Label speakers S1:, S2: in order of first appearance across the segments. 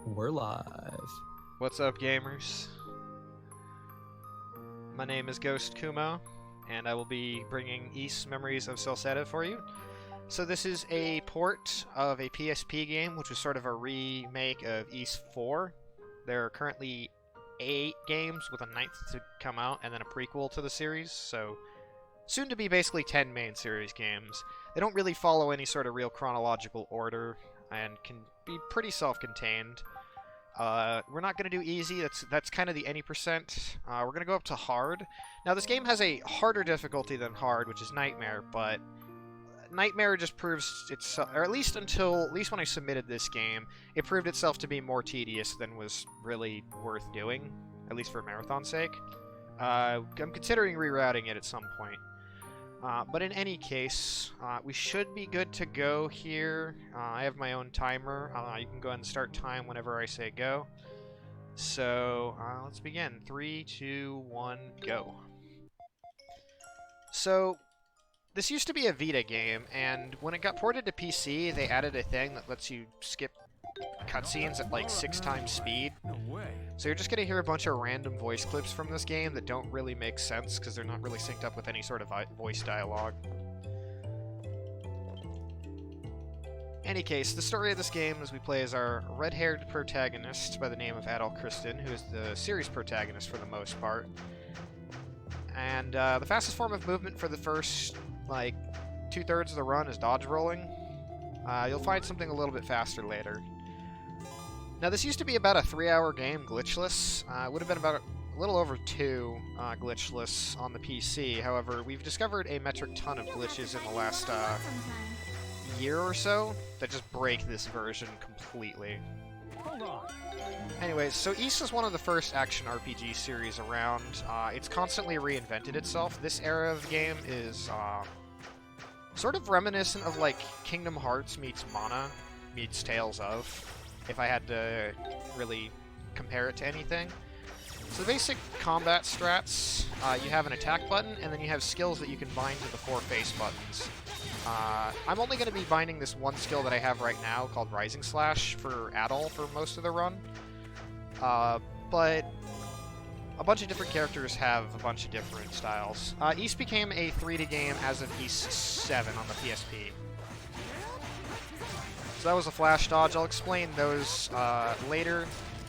S1: We're live.
S2: What's up, gamers? My name is GhostKumo, and I will be bringing Ys Memories of Celceta for you. So this is a port of a PSP game, which was sort of a remake of Ys 4. There are currently 8 games, with a 9th to come out, and then a prequel to the series, so soon to be basically 10 main series games. They don't really follow any sort of real chronological order, and can be pretty self-contained. We're not going to do easy, that's kind of the any percent. We're going to go up to hard. Now this game has a harder difficulty than hard, which is Nightmare, but Nightmare just proves itself, or at least when I submitted this game, it proved itself to be more tedious than was really worth doing, at least for marathon's sake. I'm considering rerouting it at some point. But in any case, we should be good to go here. I have my own timer. You can go ahead and start time whenever I say go. So, let's begin. 3, 2, 1, go. So, this used to be a Vita game, and when it got ported to PC, they added a thing that lets you skip cutscenes at like 6 times speed.
S1: No way.
S2: So you're just going to hear a bunch of random voice clips from this game that don't really make sense because they're not really synced up with any sort of voice dialogue. Any case, the story of this game is we play as our red-haired protagonist by the name of Adol Kristen, who is the series protagonist for the most part. And the fastest form of movement for the first, like, 2/3 of the run is dodge rolling. You'll find something a little bit faster later. Now, this used to be about a 3-hour game glitchless. It would have been about a little over 2 glitchless on the PC. However, we've discovered a metric ton of glitches in the last year or so that just break this version completely.
S1: Hold on.
S2: Anyways, so Ys is one of the first action RPG series around. It's constantly reinvented itself. This era of the game is sort of reminiscent of like Kingdom Hearts meets Mana meets Tales of, if I had to really compare it to anything. So the basic combat strats, you have an attack button, and then you have skills that you can bind to the 4 face buttons. I'm only going to be binding this one skill that I have right now, called Rising Slash, for Adol for most of the run. But a bunch of different characters have a bunch of different styles. Ys became a 3D game as of Ys 7 on the PSP. So that was a flash dodge. I'll explain those later.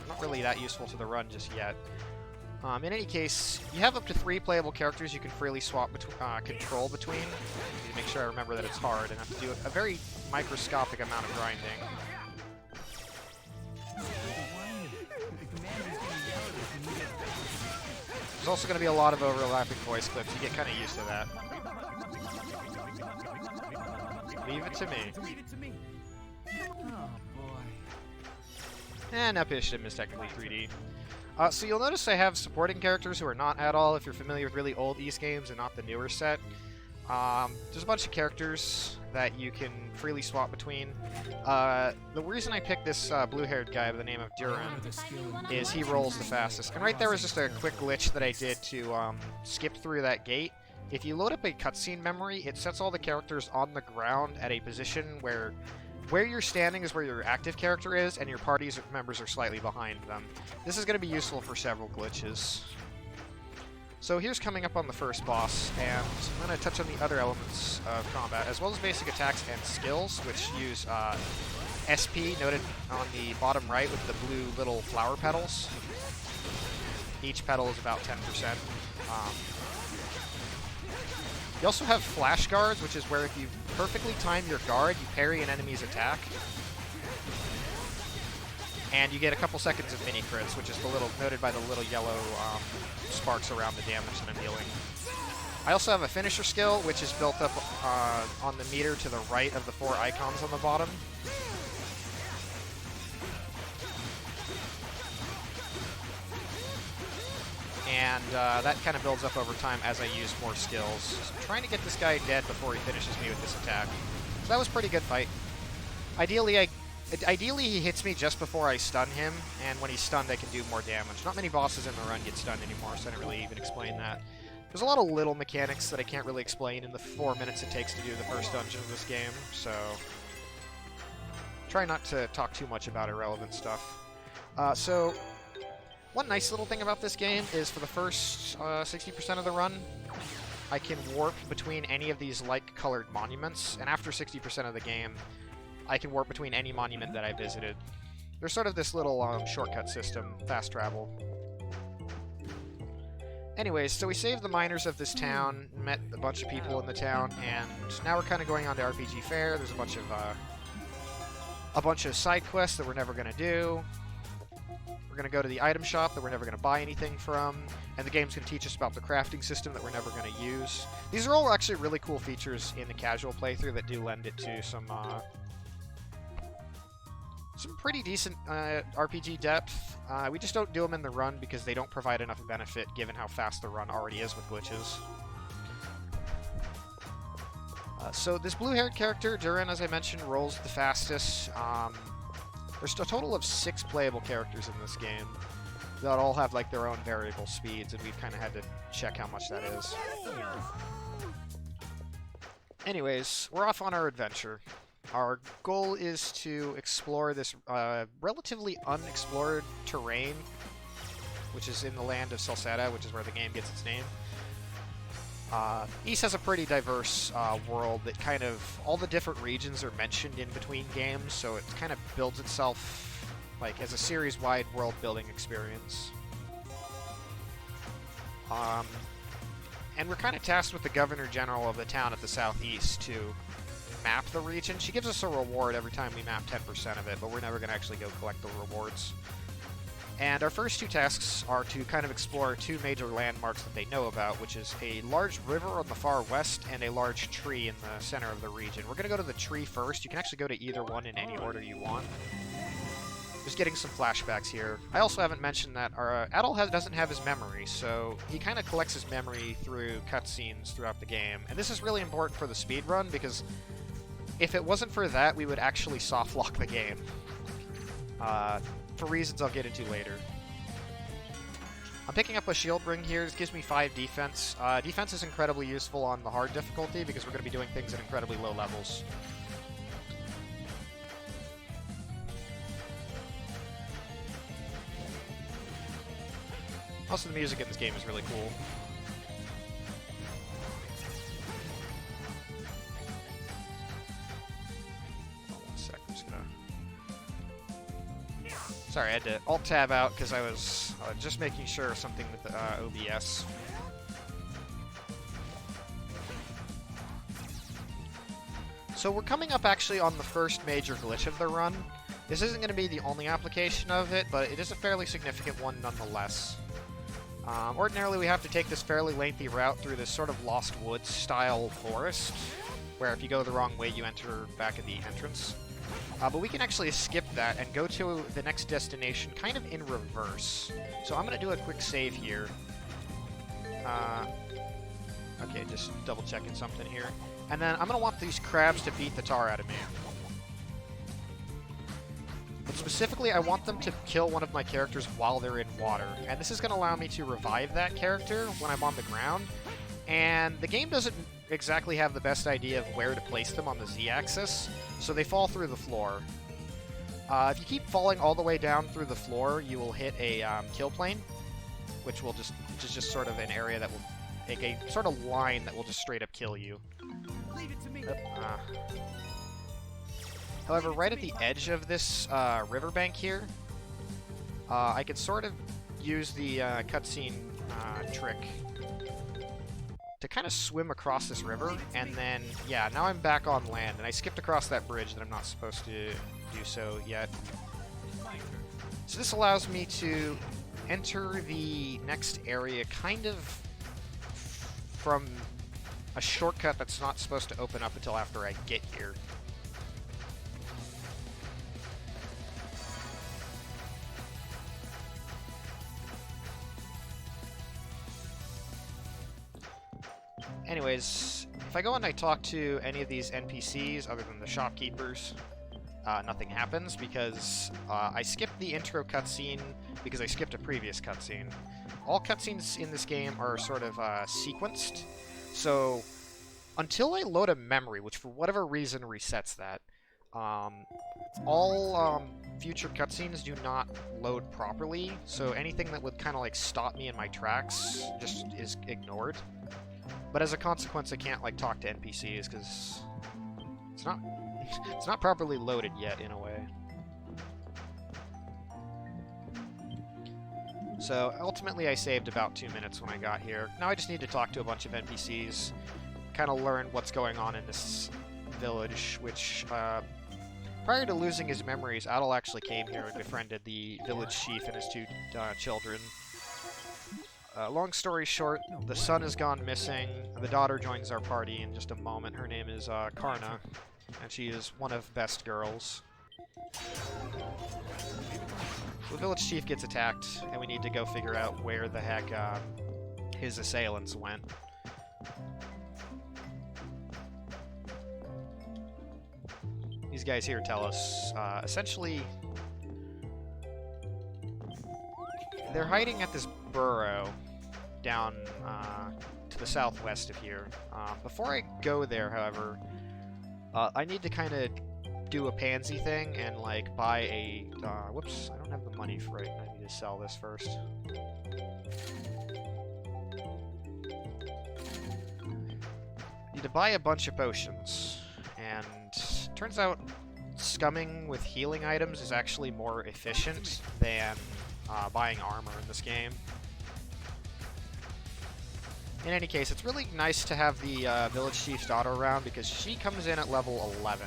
S2: Not really that useful to the run just yet. In any case, you have up to 3 playable characters you can freely swap control between. I need to make sure I remember that it's hard and have to do a very microscopic amount of grinding. There's also going to be a lot of overlapping voice clips. You get kind of used to that. Leave it to me.
S1: Oh boy.
S2: And Epishtim is technically 3D. So you'll notice I have supporting characters who are not at all, if you're familiar with really old Ys games and not the newer set. There's a bunch of characters that you can freely swap between. The reason I picked this blue-haired guy by the name of Duran is he rolls the fastest. And right there was just a quick glitch that I did to skip through that gate. If you load up a cutscene memory, it sets all the characters on the ground at a position where you're standing is where your active character is, and your party's members are slightly behind them. This is going to be useful for several glitches. So here's coming up on the first boss, and I'm going to touch on the other elements of combat, as well as basic attacks and skills, which use SP, noted on the bottom right with the blue little flower petals. Each petal is about 10%. You also have flash guards, which is where if you perfectly time your guard, you parry an enemy's attack. And you get a couple seconds of mini crits, which is the little noted by the little yellow sparks around the damage that I'm dealing. I also have a finisher skill, which is built up on the meter to the right of the 4 icons on the bottom. And that kind of builds up over time as I use more skills. So I'm trying to get this guy dead before he finishes me with this attack. So that was a pretty good fight. Ideally, he hits me just before I stun him, and when he's stunned, I can do more damage. Not many bosses in the run get stunned anymore, so I didn't really even explain that. There's a lot of little mechanics that I can't really explain in the 4 minutes it takes to do the first dungeon of this game, so try not to talk too much about irrelevant stuff. So, one nice little thing about this game is for the first 60% of the run, I can warp between any of these like-colored monuments, and after 60% of the game, I can warp between any monument that I visited. There's sort of this little shortcut system, fast travel. Anyways, so we saved the miners of this town, met a bunch of people in the town, and now we're kind of going on to RPG Fair. There's a bunch of side quests that we're never going to do. We're going to go to the item shop that we're never going to buy anything from, and the game's going to teach us about the crafting system that we're never going to use. These are all actually really cool features in the casual playthrough that do lend it to some pretty decent RPG depth. We just don't do them in the run because they don't provide enough benefit given how fast the run already is with glitches. So this blue-haired character, Durin, as I mentioned, rolls the fastest. There's a total of 6 playable characters in this game that all have like their own variable speeds, and we've kind of had to check how much that is. Anyways, we're off on our adventure. Our goal is to explore this relatively unexplored terrain, which is in the land of Celceta, which is where the game gets its name. East has a pretty diverse world that kind of, all the different regions are mentioned in between games, so it kind of builds itself like as a series-wide world-building experience. And we're kind of tasked with the Governor General of the town at the southeast to map the region. She gives us a reward every time we map 10% of it, but we're never going to actually go collect the rewards. And our first 2 tasks are to kind of explore 2 major landmarks that they know about, which is a large river on the far west and a large tree in the center of the region. We're going to go to the tree first. You can actually go to either one in any order you want. Just getting some flashbacks here. I also haven't mentioned that our Adol doesn't have his memory, so he kind of collects his memory through cutscenes throughout the game. And this is really important for the speedrun, because if it wasn't for that, we would actually softlock the game. For reasons I'll get into later. I'm picking up a shield ring here. This gives me 5 defense. Defense is incredibly useful on the hard difficulty because we're going to be doing things at incredibly low levels. Also, the music in this game is really cool. Sorry, I had to Alt-Tab out because I was just making sure of something with the OBS. So we're coming up actually on the first major glitch of the run. This isn't going to be the only application of it, but it is a fairly significant one nonetheless. Ordinarily, we have to take this fairly lengthy route through this sort of Lost Woods-style forest, where if you go the wrong way, you enter back at the entrance. But we can actually skip that and go to the next destination kind of in reverse. So I'm going to do a quick save here. Okay, just double checking something here. And then I'm going to want these crabs to beat the tar out of me. But specifically, I want them to kill one of my characters while they're in water. And this is going to allow me to revive that character when I'm on the ground. And the game doesn't exactly have the best idea of where to place them on the Z-axis, so they fall through the floor. If you keep falling all the way down through the floor, you will hit a kill plane, which is just sort of an area that will make a sort of line that will just straight up kill you.
S1: Leave it to me.
S2: However, right at the edge of this riverbank here, I could sort of use the cutscene trick to kind of swim across this river, and then, yeah, now I'm back on land, and I skipped across that bridge that I'm not supposed to do so yet. So this allows me to enter the next area kind of from a shortcut that's not supposed to open up until after I get here. Anyways, if I go and I talk to any of these NPCs other than the shopkeepers, nothing happens because I skipped the intro cutscene because I skipped a previous cutscene. All cutscenes in this game are sort of sequenced, so until I load a memory, which for whatever reason resets that, all future cutscenes do not load properly, so anything that would kind of like stop me in my tracks just is ignored. But as a consequence, I can't like talk to NPCs because it's not properly loaded yet in a way. So ultimately I saved about 2 minutes when I got here. Now I just need to talk to a bunch of NPCs, kind of learn what's going on in this village, which prior to losing his memories, Adel actually came here and befriended the village chief and his 2 children. Long story short, the son has gone missing. The daughter joins our party in just a moment. Her name is Karna, and she is one of best girls. The village chief gets attacked, and we need to go figure out where the heck his assailants went. These guys here tell us, essentially, they're hiding at this burrow down to the southwest of here. Before I go there, however, I need to kind of do a pansy thing and like buy a whoops, I don't have the money for it. I need to sell this first. Need to buy a bunch of potions, and turns out scumming with healing items is actually more efficient than buying armor in this game. In any case, it's really nice to have the village chief's daughter around because she comes in at level 11.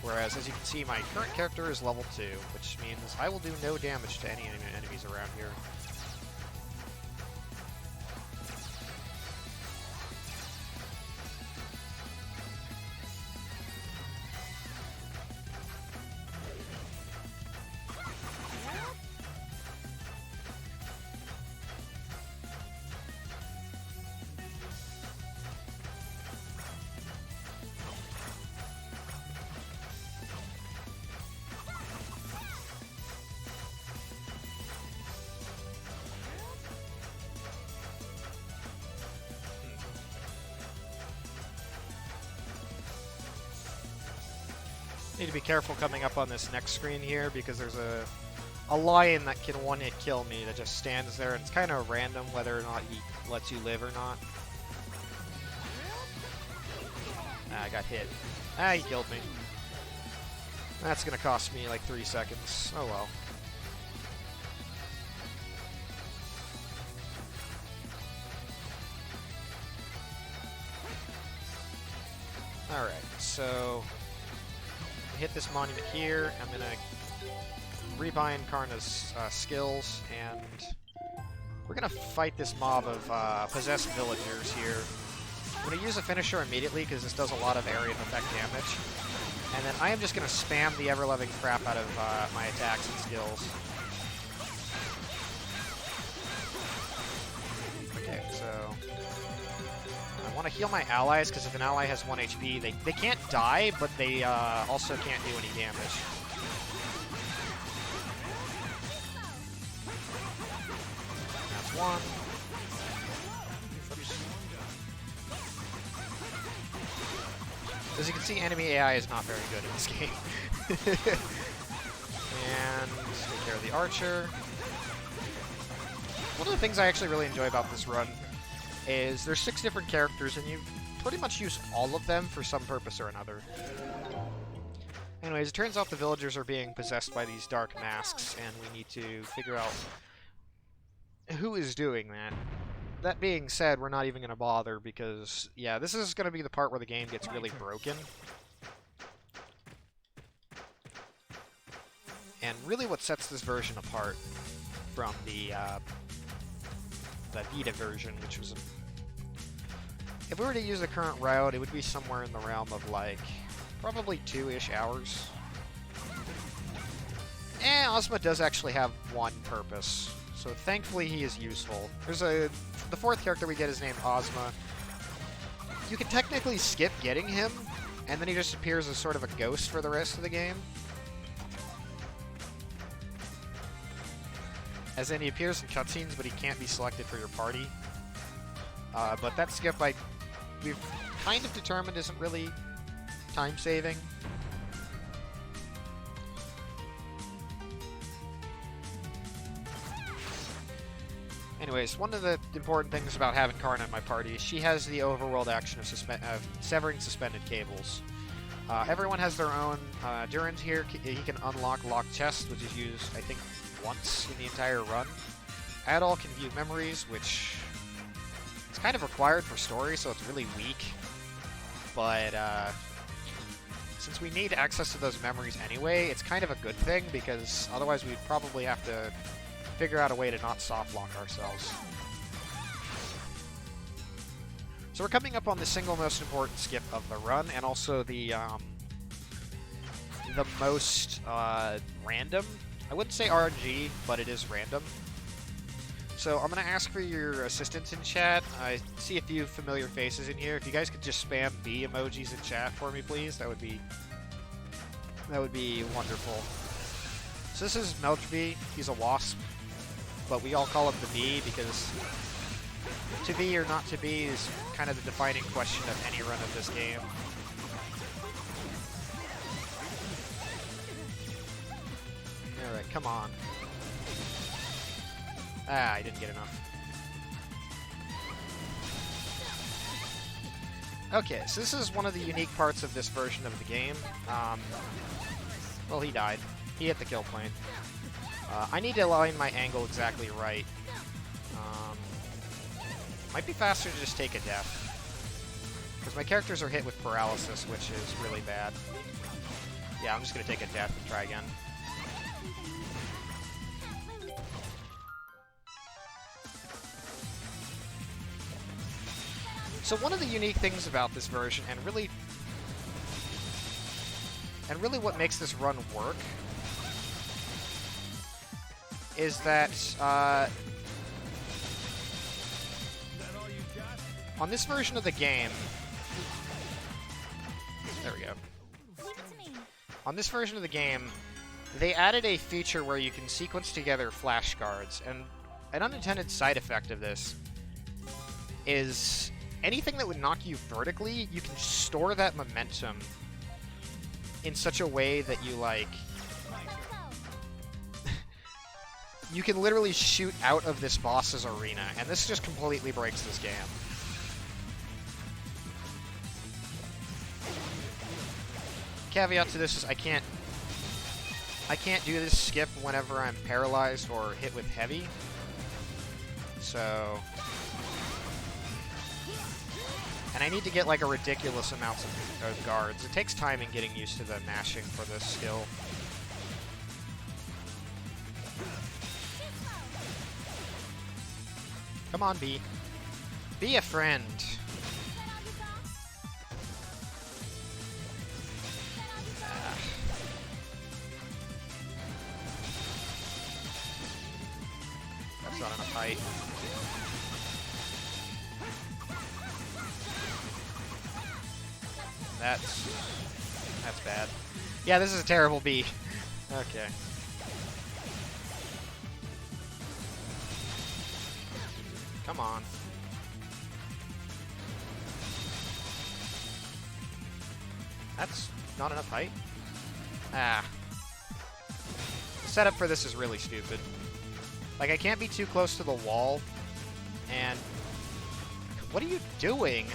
S2: Whereas, as you can see, my current character is level 2, which means I will do no damage to any enemies around here. Need to be careful coming up on this next screen here because there's a lion that can one-hit kill me that just stands there, and it's kind of random whether or not he lets you live or not. Ah, I got hit. Ah, he killed me. That's gonna cost me like 3 seconds. Oh well. Alright, so hit this monument here. I'm gonna rebind Karna's skills, and we're gonna fight this mob of possessed villagers here. I'm gonna use a finisher immediately because this does a lot of area effect damage, and then I am just gonna spam the ever-loving crap out of my attacks and skills. Okay, so I want to heal my allies, because if an ally has 1 HP, they can't die, but they also can't do any damage. That's one. Oops. As you can see, enemy AI is not very good in this game. And take care of the archer. One of the things I actually really enjoy about this run is there's 6 different characters, and you pretty much use all of them for some purpose or another. Anyways, it turns out the villagers are being possessed by these dark masks, and we need to figure out who is doing that. That being said, we're not even going to bother because, yeah, this is going to be the part where the game gets really broken. And really what sets this version apart from the Vita version, which was if we were to use the current route, it would be somewhere in the realm of like probably 2-ish hours. And Ozma does actually have one purpose, so thankfully he is useful. There's the 4th character we get is named Ozma. You can technically skip getting him, and then he just appears as sort of a ghost for the rest of the game. As in, he appears in cutscenes, but he can't be selected for your party. But that skip, we've kind of determined isn't really time-saving. Anyways, one of the important things about having Karna in my party is she has the overworld action of severing suspended cables. Everyone has their own. Durin's here, he can unlock locked chests, which is used, I think, once in the entire run. Adol can view memories, which is kind of required for story, so it's really weak. But since we need access to those memories anyway, it's kind of a good thing, because otherwise we'd probably have to figure out a way to not soft lock ourselves. So we're coming up on the single most important skip of the run, and also the most random. I wouldn't say RNG, but it is random. So I'm going to ask for your assistance in chat. I see a few familiar faces in here. If you guys could just spam B emojis in chat for me, please, that would be wonderful. So this is Melchby. He's a wasp, but we all call him the Bee because to be or not to be is kind of the defining question of any run of this game. Alright, come on. Ah, I didn't get enough. Okay, so this is one of the unique parts of this version of the game. Well, he died. He hit the kill point. I need to align my angle exactly right. Might be faster to just take a death. Because my characters are hit with paralysis, which is really bad. Yeah, I'm just going to take a death and try again. So one of the unique things about this version, and really what makes this run work, is that on this version of the game, there we go. On this version of the game, they added a feature where you can sequence together flashcards, and an unintended side effect of this is anything that would knock you vertically, you can store that momentum in such a way that you, like, you can literally shoot out of this boss's arena, and this just completely breaks this game. Caveat to this is I can't do this skip whenever I'm paralyzed or hit with heavy. So, and I need to get like a ridiculous amount of guards. It takes time in getting used to the mashing for this skill. Come on, B. Be a friend. That's not enough height. That's bad. Yeah, this is a terrible B. Okay. Come on. That's not enough height? Ah. The setup for this is really stupid. Like, I can't be too close to the wall, and... What are you doing?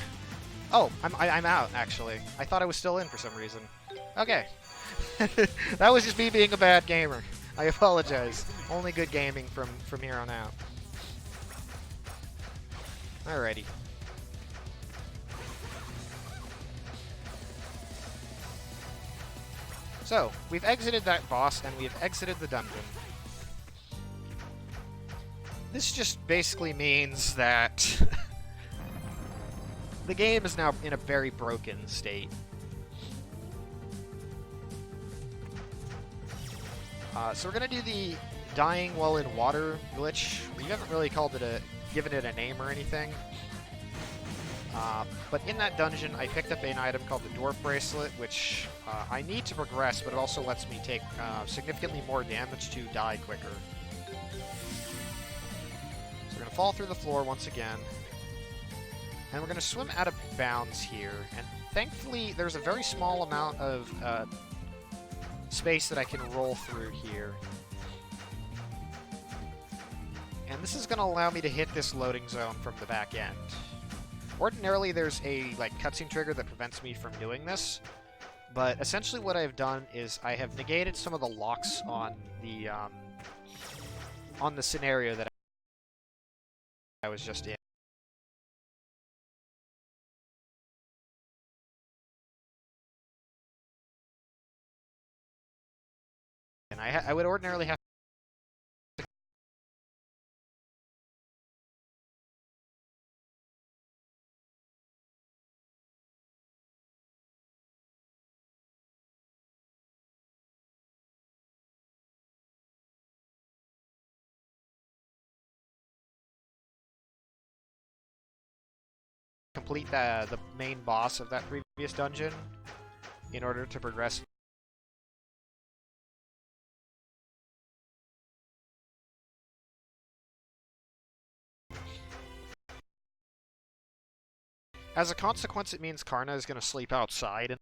S2: Oh, I'm out, actually. I thought I was still in for some reason. Okay. That was just me being a bad gamer. I apologize. Only good gaming from here on out. Alrighty. So, we've exited that boss, and we've exited the dungeon. This just basically means that the game is now in a very broken state. So we're gonna do the dying while in water glitch. We haven't really given it a name or anything. But in that dungeon, I picked up an item called the Dwarf Bracelet, which I need to progress, but it also lets me take significantly more damage to die quicker. So we're going to fall through the floor once again. And we're going to swim out of bounds here. And thankfully, there's a very small amount of space that I can roll through here. And And this is going to allow me to hit this loading zone from the back end. Ordinarily, there's a cutscene trigger that prevents me from doing this, but essentially what I've done is I have negated some of the locks on the scenario that I was just in. And I would ordinarily have to complete the main boss of that previous dungeon in order to progress. As a consequence, it means Karna is going to sleep outside.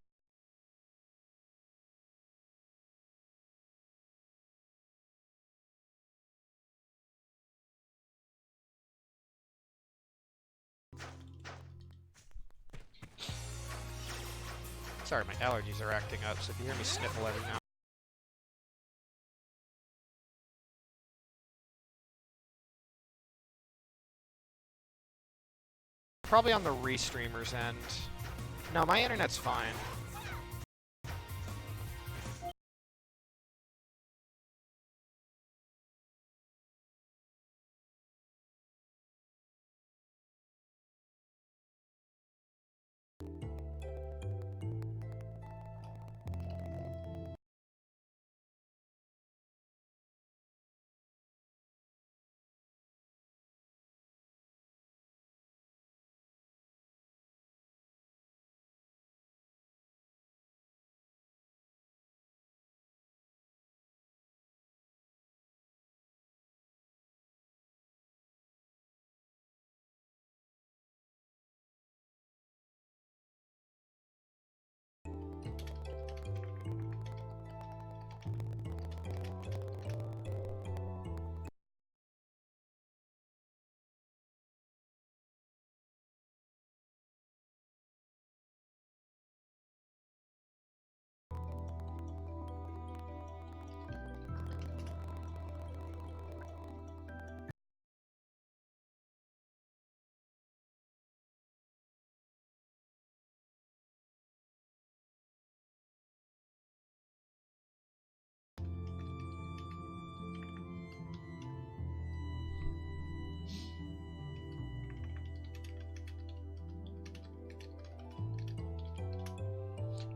S2: Sorry, my allergies are acting up, so if you hear me sniffle every now. Probably on the restreamer's end. No, my internet's fine.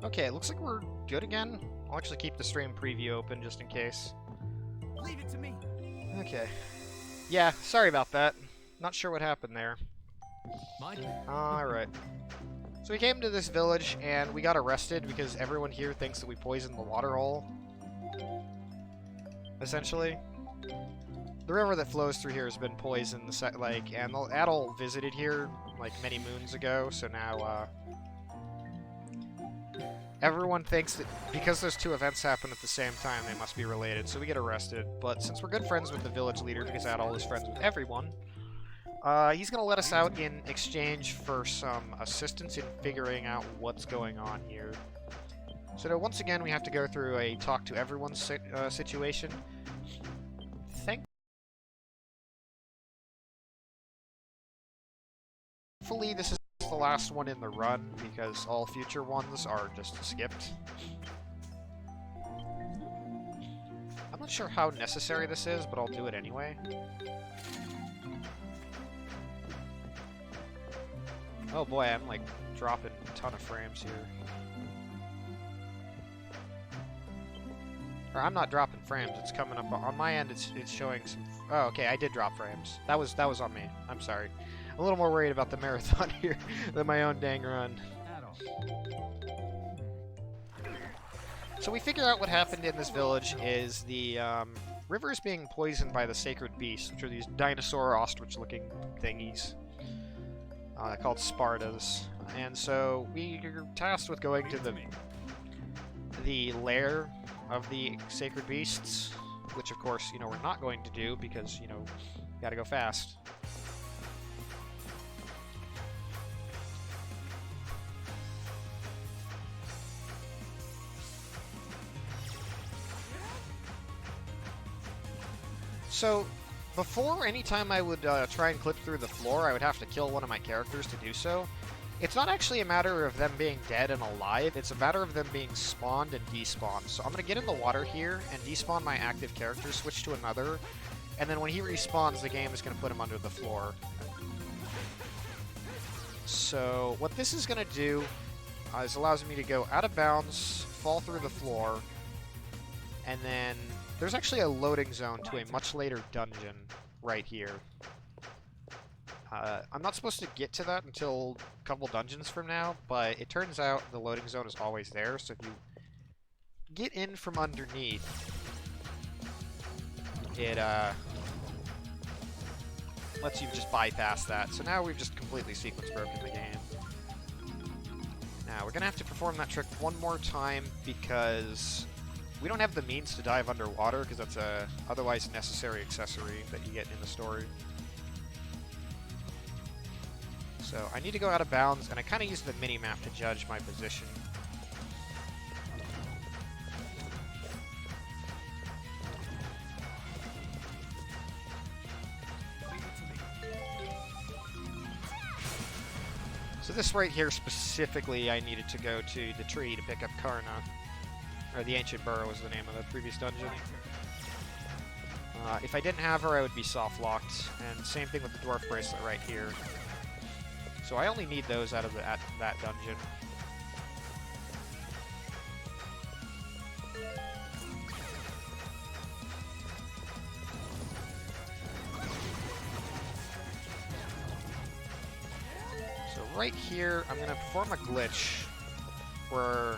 S2: Okay, it looks like we're good again. I'll actually keep the stream preview open just in case.
S1: Leave it to me.
S2: Okay. Yeah, sorry about that. Not sure what happened there. Alright. So we came to this village and we got arrested because everyone here thinks that we poisoned the water hole. Essentially. The river that flows through here has been poisoned, and the Adol visited here, many moons ago, so now, everyone thinks that because those two events happen at the same time, they must be related, so we get arrested. But since we're good friends with the village leader, because Adol is friends with everyone, he's going to let us out in exchange for some assistance in figuring out what's going on here. So once again, we have to go through a talk to everyone situation. Thankfully, this is the last one in the run, because all future ones are just skipped. I'm not sure how necessary this is, but I'll do it anyway. Oh boy, I'm dropping a ton of frames here. Or I'm not dropping frames, it's coming up on my end. It's showing some. Oh, okay, I did drop frames. That was on me. I'm sorry. I'm a little more worried about the marathon here than my own dang run. So we figure out what happened in this village is the river is being poisoned by the sacred beasts, which are these dinosaur ostrich-looking thingies called Spartas. And so we are tasked with going to the lair of the sacred beasts, which of course, you know, we're not going to do because, you know, gotta go fast. So, before, anytime I would try and clip through the floor, I would have to kill one of my characters to do so. It's not actually a matter of them being dead and alive, it's a matter of them being spawned and despawned. So I'm going to get in the water here and despawn my active character, switch to another, and then when he respawns, the game is going to put him under the floor. So what this is going to do is allows me to go out of bounds, fall through the floor, and then there's actually a loading zone to a much later dungeon right here. I'm not supposed to get to that until a couple dungeons from now, but it turns out the loading zone is always there, so if you get in from underneath, it lets you just bypass that. So now we've just completely sequence broken the game. Now we're gonna have to perform that trick one more time because we don't have the means to dive underwater because that's a otherwise necessary accessory that you get in the story. So I need to go out of bounds, and I kind of use the mini-map to judge my position. So this right here specifically, I needed to go to the tree to pick up Karna. Or the Ancient Burrow was the name of the previous dungeon. If I didn't have her, I would be soft-locked, and same thing with the Dwarf Bracelet right here. So I only need those out of that dungeon. So right here, I'm going to perform a glitch where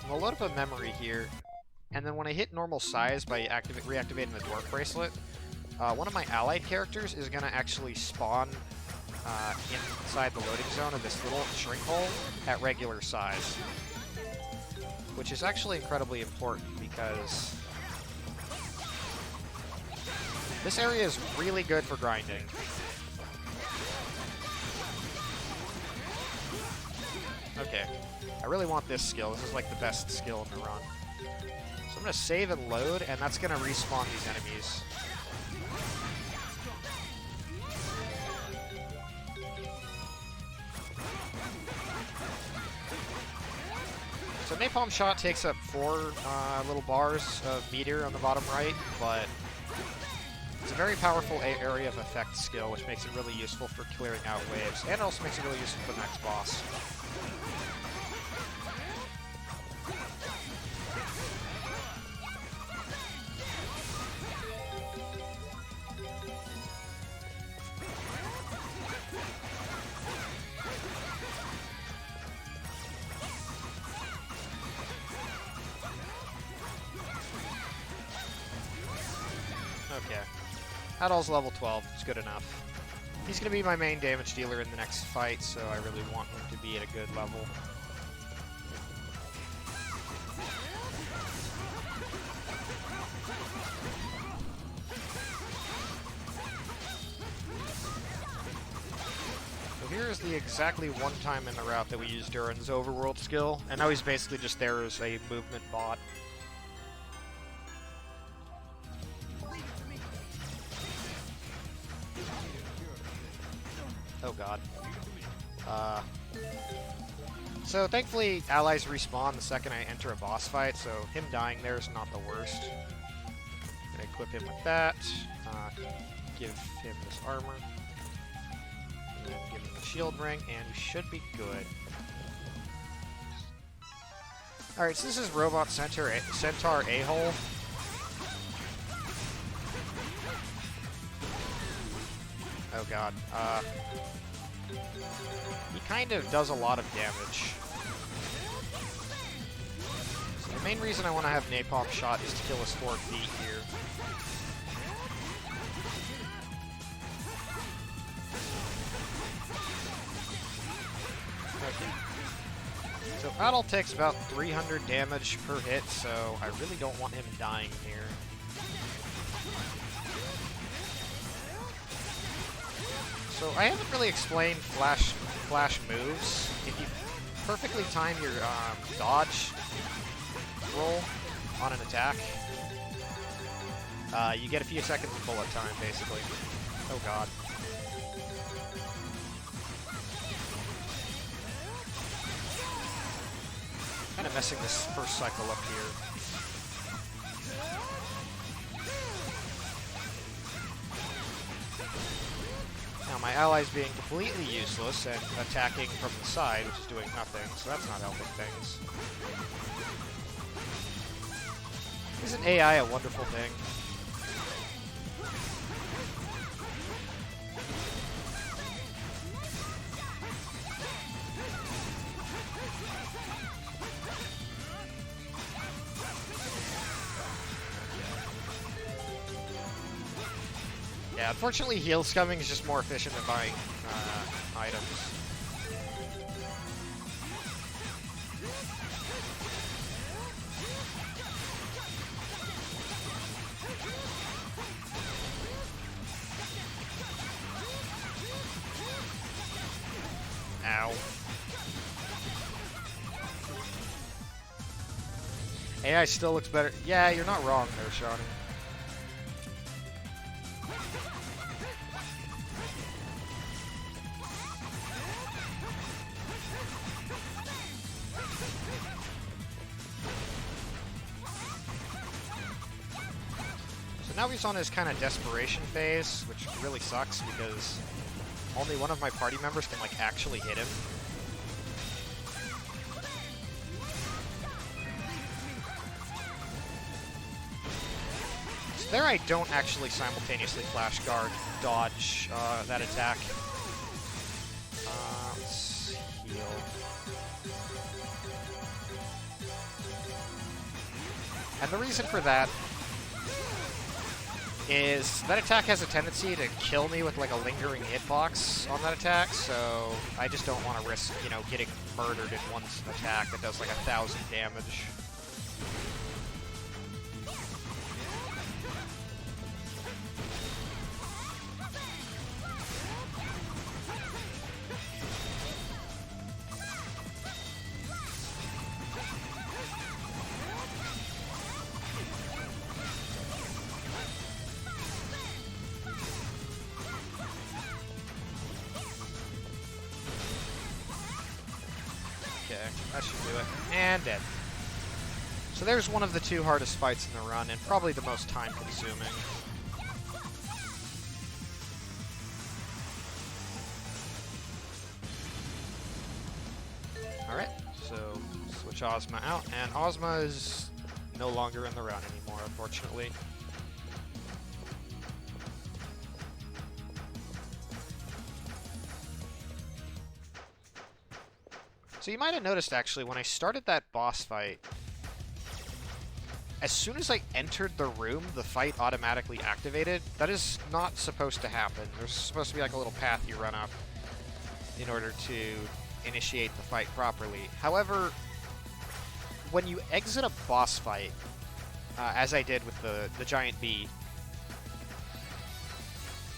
S2: I'm going to load up a memory here, and then when I hit normal size by reactivating the Dwarf Bracelet, one of my allied characters is going to actually spawn inside the loading zone of this little shrink hole at regular size, which is actually incredibly important because this area is really good for grinding. Okay, I really want this skill. This is like the best skill in the run. So I'm going to save and load, and that's going to respawn these enemies. So Napalm Shot takes up 4 little bars of meter on the bottom right, but it's a very powerful area of effect skill, which makes it really useful for clearing out waves, and also makes it really useful for the next boss. Okay. Adol's level 12. It's good enough. He's going to be my main damage dealer in the next fight, so I really want him to be at a good level. So here is the exactly one time in the route that we used Durin's overworld skill, and now he's basically just there as a movement bot. Oh god. So thankfully allies respawn the second I enter a boss fight, so him dying there is not the worst. I'm gonna equip him with that, give him this armor, and then give him the shield ring, and we should be good. Alright, so this is Robot Centaur A-Hole. Oh god. He kind of does a lot of damage. So the main reason I want to have Napalm Shot is to kill his 4 feet here. Okay. So Adol takes about 300 damage per hit, so I really don't want him dying here. So I haven't really explained flash moves. If you perfectly time your dodge roll on an attack, you get a few seconds of bullet time, basically. Oh god. Kind of messing this first cycle up here. Now my ally's being completely useless and attacking from the side, which is doing nothing, so that's not helping things. Isn't AI a wonderful thing? Yeah, unfortunately heal scumming is just more efficient than buying items. Ow. AI still looks better. Yeah, you're not wrong there, Shawnee. Now he's on his kind of desperation phase, which really sucks because only one of my party members can like actually hit him. So there I don't actually simultaneously flash guard dodge that attack. Let's heal. And the reason for that is that attack has a tendency to kill me with like a lingering hitbox on that attack, so I just don't want to risk, you know, getting murdered in one attack that does like 1,000 damage. Okay, that should do it. And dead. So there's one of the two hardest fights in the run, and probably the most time-consuming. Alright, so switch Ozma out, and Ozma is no longer in the run anymore, unfortunately. So you might have noticed, actually, when I started that boss fight, as soon as I entered the room, the fight automatically activated. That is not supposed to happen. There's supposed to be like a little path you run up in order to initiate the fight properly. However, when you exit a boss fight, as I did with the giant bee,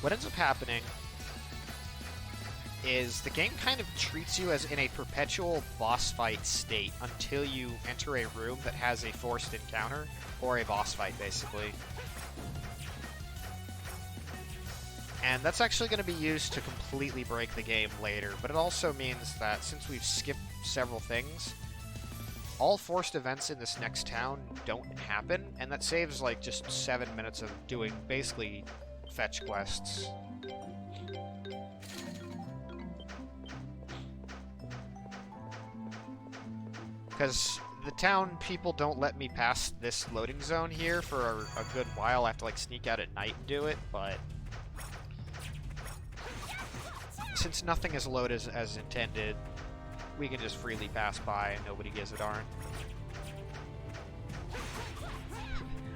S2: what ends up happening is the game kind of treats you as in a perpetual boss fight state until you enter a room that has a forced encounter, or a boss fight, basically. And that's actually going to be used to completely break the game later, but it also means that since we've skipped several things, all forced events in this next town don't happen, and that saves like just 7 minutes of doing basically fetch quests. Because the town people don't let me pass this loading zone here for a good while. I have to like sneak out at night and do it, but since nothing is loaded as intended, we can just freely pass by and nobody gives a darn.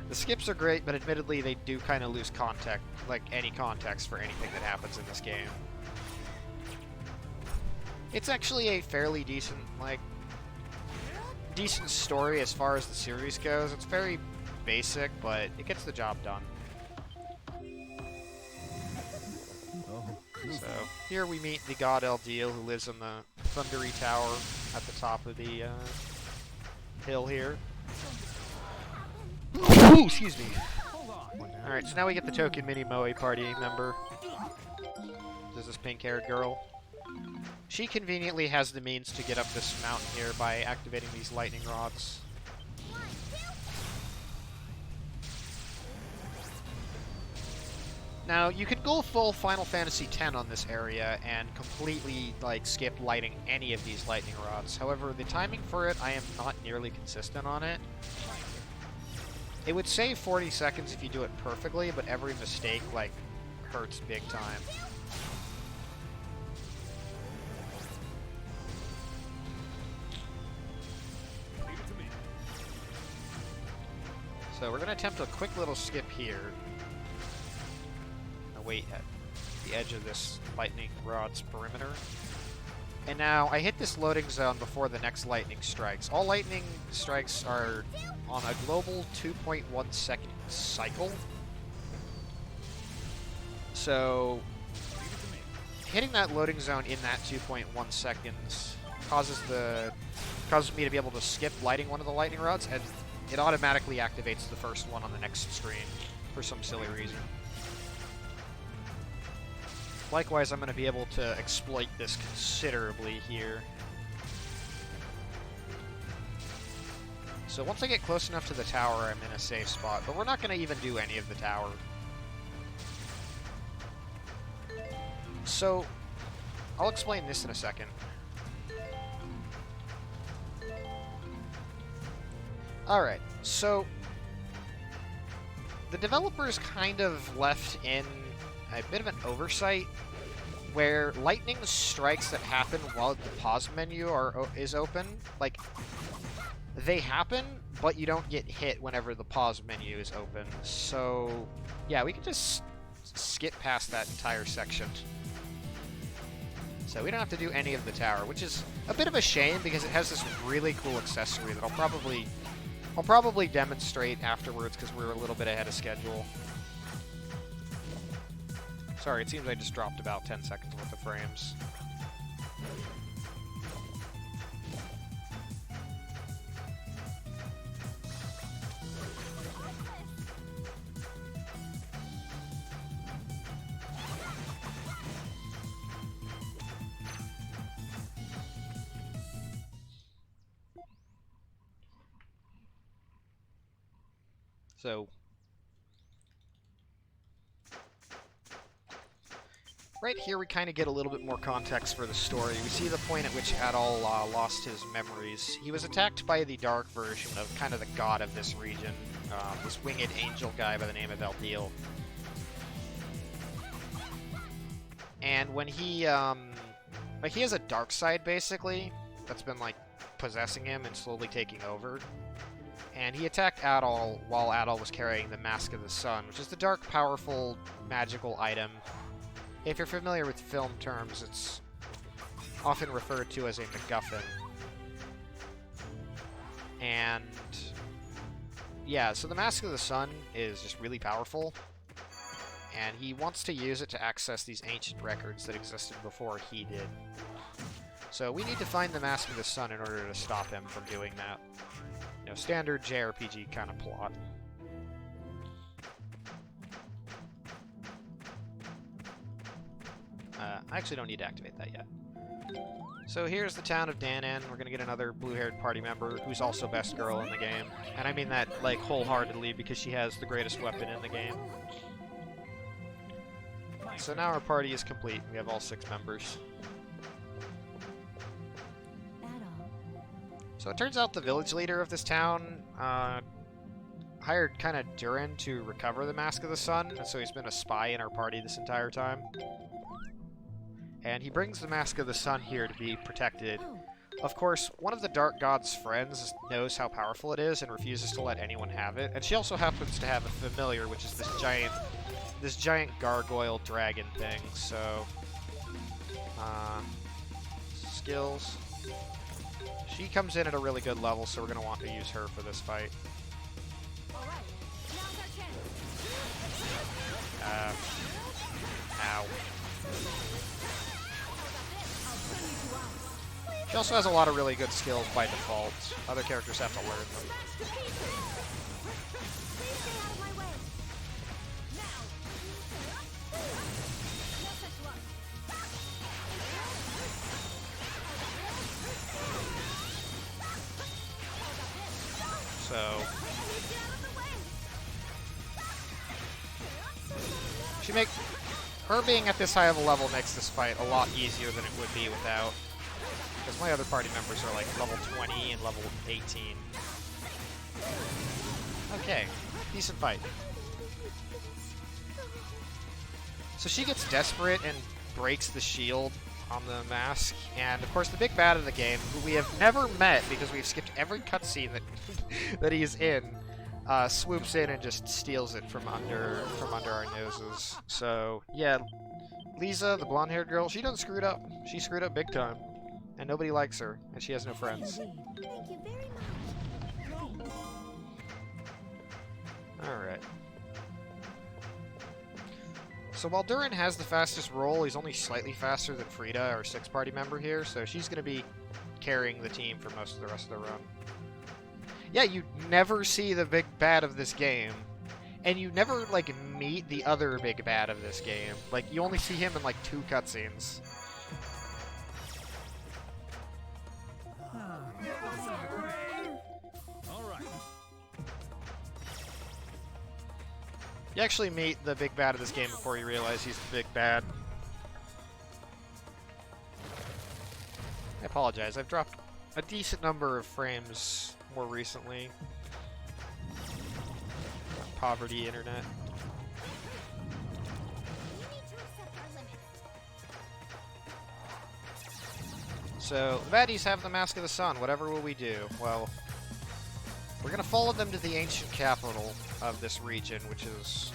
S2: The skips are great, but admittedly they do kind of lose context, like any context for anything that happens in this game. It's actually a fairly decent, decent story as far as the series goes. It's very basic, but it gets the job done.
S1: Oh.
S2: So Here we meet the god Eldeal, who lives in the thundery tower at the top of the hill here. Ooh, excuse me. Alright, so now we get the token mini Moe party member. There's this pink-haired girl. She conveniently has the means to get up this mountain here by activating these lightning rods. Now, you could go full Final Fantasy X on this area and completely, like, skip lighting any of these lightning rods. However, the timing for it, I am not nearly consistent on it. It would save 40 seconds if you do it perfectly, but every mistake, like, hurts big time. So we're going to attempt a quick little skip here. Wait at the edge of this lightning rod's perimeter. And now I hit this loading zone before the next lightning strikes. All lightning strikes are on a global 2.1 second cycle. So hitting that loading zone in that 2.1 seconds causes me to be able to skip lighting one of the lightning rods, and it automatically activates the first one on the next screen for some silly reason. Likewise, I'm going to be able to exploit this considerably here. So once I get close enough to the tower, I'm in a safe spot, but we're not going to even do any of the tower. So, I'll explain this in a second. Alright, so the developers kind of left in a bit of an oversight where lightning strikes that happen while the pause menu is open, like, they happen, but you don't get hit whenever the pause menu is open. So, yeah, we can just skip past that entire section. So we don't have to do any of the tower, which is a bit of a shame because it has this really cool accessory that I'll probably demonstrate afterwards because we're a little bit ahead of schedule. Sorry, it seems I just dropped about 10 seconds worth of frames. So, right here we kind of get a little bit more context for the story. We see the point at which Adol lost his memories. He was attacked by the dark version of kind of the god of this region, this winged angel guy by the name of Eldeal. And when he has a dark side, basically, that's been, like, possessing him and slowly taking over. And he attacked Adol while Adol was carrying the Mask of the Sun, which is the dark, powerful, magical item. If you're familiar with film terms, it's often referred to as a MacGuffin. And yeah, so the Mask of the Sun is just really powerful, and he wants to use it to access these ancient records that existed before he did. So we need to find the Mask of the Sun in order to stop him from doing that. You know, standard JRPG kind of plot. I actually don't need to activate that yet. So here's the town of Danan. We're gonna get another blue-haired party member who's also best girl in the game. And I mean that, like, wholeheartedly because she has the greatest weapon in the game. So now our party is complete. We have all 6 members. So it turns out the village leader of this town hired kind of Durin to recover the Mask of the Sun, and so he's been a spy in our party this entire time. And he brings the Mask of the Sun here to be protected. Of course, one of the Dark God's friends knows how powerful it is and refuses to let anyone have it. And she also happens to have a familiar, which is this giant gargoyle dragon thing. So, skills. She comes in at a really good level, so we're going to want to use her for this fight. Ow. She also has a lot of really good skills by default. Other characters have to learn them. So her being at this high of a level makes this fight a lot easier than it would be without. Because my other party members are like level 20 and level 18. Okay, decent fight. So she gets desperate and breaks the shield on the mask, and of course the big bad of the game, who we have never met because we've skipped every cutscene that he's in, swoops in and just steals it from under our noses. So yeah, Lisa, the blonde-haired girl, she doesn't screw it up. She screwed up big time, and nobody likes her, and she has no friends.
S3: Thank you very much.
S2: All right. So while Durin has the fastest roll, he's only slightly faster than Frida, our 6th-party member here, so she's going to be carrying the team for most of the rest of the run. Yeah, you never see the big bad of this game, and you never, like, meet the other big bad of this game. Like, you only see him in, like, 2 cutscenes. You actually meet the big bad of this game before you realize he's the big bad. I apologize, I've dropped a decent number of frames more recently. Poverty internet. So, the baddies have the Mask of the Sun. Whatever will we do? Well, we're going to follow them to the ancient capital of this region, which is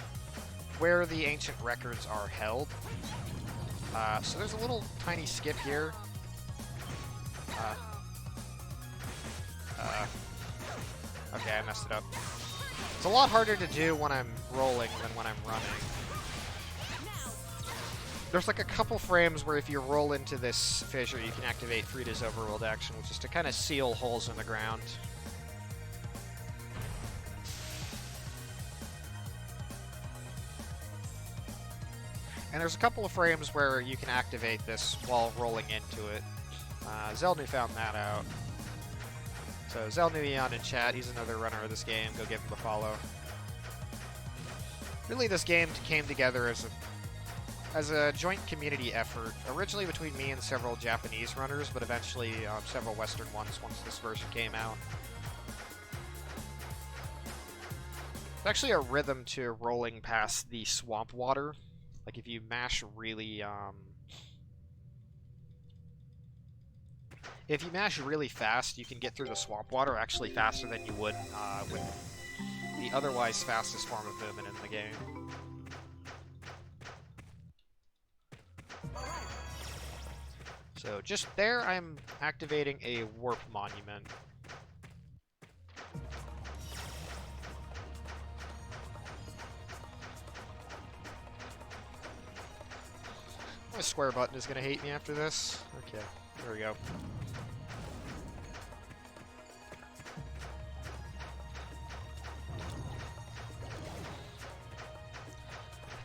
S2: where the ancient records are held. So there's a little tiny skip here. Okay, I messed it up. It's a lot harder to do when I'm rolling than when I'm running. There's like a couple frames where if you roll into this fissure, you can activate Frida's overworld action, which is to kind of seal holes in the ground. And there's a couple of frames where you can activate this while rolling into it. Zelnu found that out. So Zelnu in chat, he's another runner of this game. Go give him a follow. Really, this game came together as a joint community effort, originally between me and several Japanese runners, but eventually several Western ones once this version came out. There's actually a rhythm to rolling past the swamp water. Like if you mash really, if you mash really fast, you can get through the swamp water actually faster than you would with the otherwise fastest form of movement in the game. So just there, I'm activating a warp monument. My square button is going to hate me after this. Okay, there we go.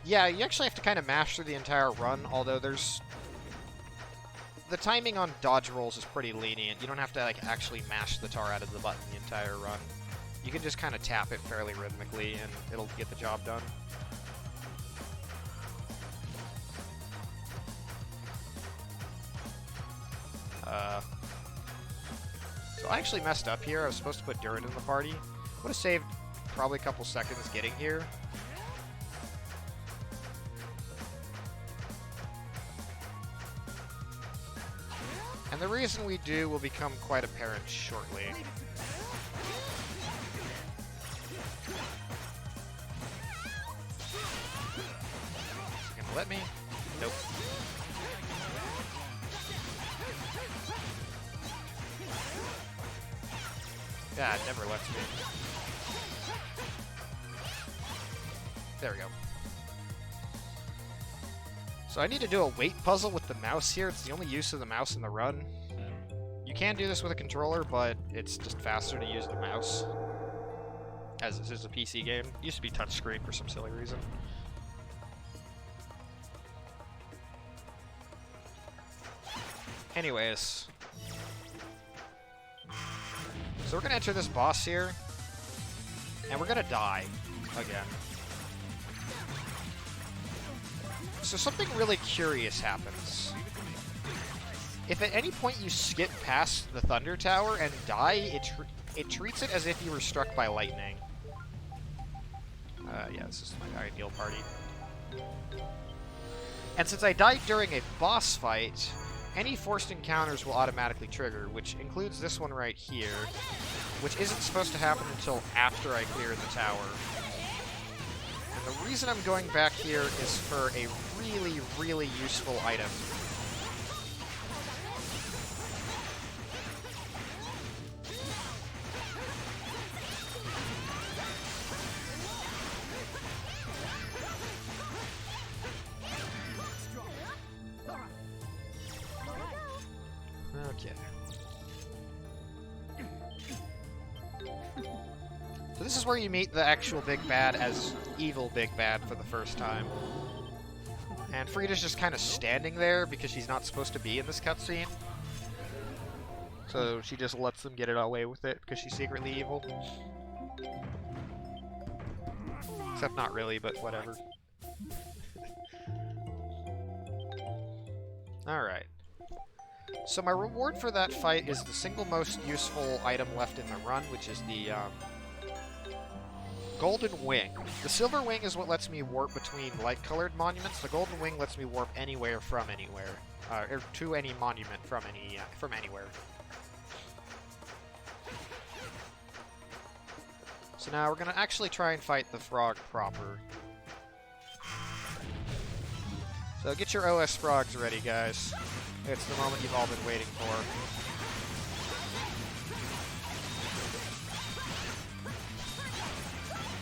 S2: Yeah, you actually have to kind of mash through the entire run, although there's... The timing on dodge rolls is pretty lenient. You don't have to like actually mash the tar out of the button the entire run. You can just kind of tap it fairly rhythmically and it'll get the job done. So I actually messed up here. I was supposed to put Durin in the party. Would have saved probably a couple seconds getting here. And the reason we do will become quite apparent shortly. Is it gonna let me? Nope. Yeah, it never lets me. There we go. So I need to do a weight puzzle with the mouse here. It's the only use of the mouse in the run. You can do this with a controller, but it's just faster to use the mouse, as this is a PC game. It used to be touchscreen for some silly reason. Anyways. So we're gonna enter this boss here, and we're gonna die again. So something really curious happens. If at any point you skip past the Thunder Tower and die, it treats it as if you were struck by lightning. Yeah, this is my ideal party. And since I died during a boss fight, any forced encounters will automatically trigger, which includes this one right here, which isn't supposed to happen until after I clear the tower. And the reason I'm going back here is for a really, really useful item. Okay. So this is where you meet the actual Big Bad as evil Big Bad for the first time. And Frida's just kind of standing there because she's not supposed to be in this cutscene. So she just lets them get it away with it because she's secretly evil. Except not really, but whatever. Alright. So my reward for that fight is the single most useful item left in the run, which is the Golden Wing. The Silver Wing is what lets me warp between light-colored monuments. The Golden Wing lets me warp anywhere from anywhere, or to any monument from anywhere. So now we're gonna actually try and fight the frog proper. So get your OS frogs ready, guys. It's the moment you've all been waiting for.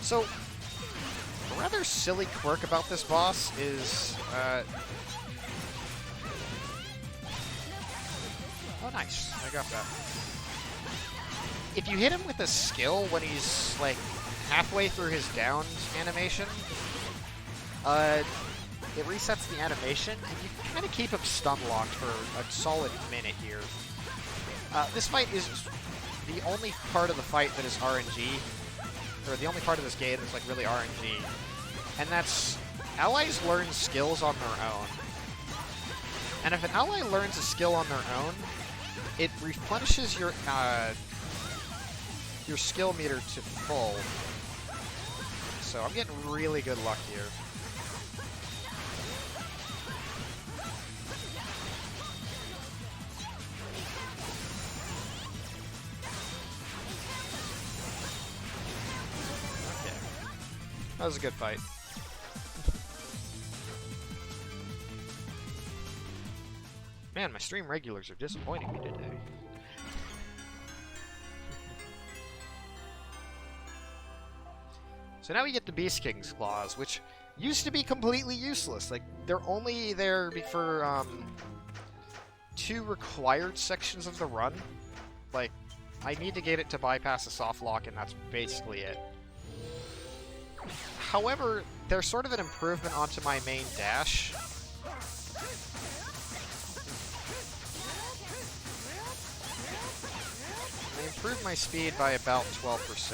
S2: So, a rather silly quirk about this boss is, oh nice, I got that. If you hit him with a skill when he's, like, halfway through his downed animation, it resets the animation, and you can kind of keep him stun-locked for a solid minute here. This fight is the only part of the fight that is RNG, or the only part of this game that's like really RNG, and that's allies learn skills on their own. And if an ally learns a skill on their own, it replenishes your skill meter to full. So I'm getting really good luck here. That was a good fight. Man, my stream regulars are disappointing me today. So now we get the Beast King's Claws, which used to be completely useless. Like, they're only there for, 2 required sections of the run. Like, I need to get it to bypass a soft lock, and that's basically it. However, they're sort of an improvement onto my main dash. They improved my speed by about 12%.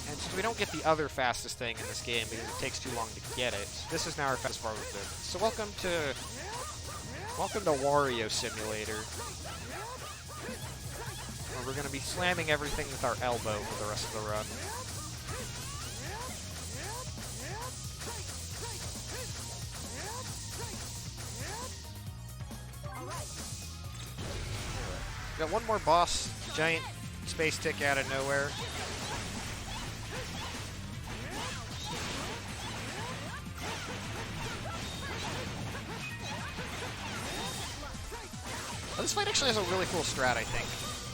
S2: And since we don't get the other fastest thing in this game because it takes too long to get it, this is now our fastest forward move. So welcome to Wario Simulator. We're going to be slamming everything with our elbow for the rest of the run. Anyway, got one more boss, giant space tick out of nowhere. Well, this fight actually has a really cool strat, I think,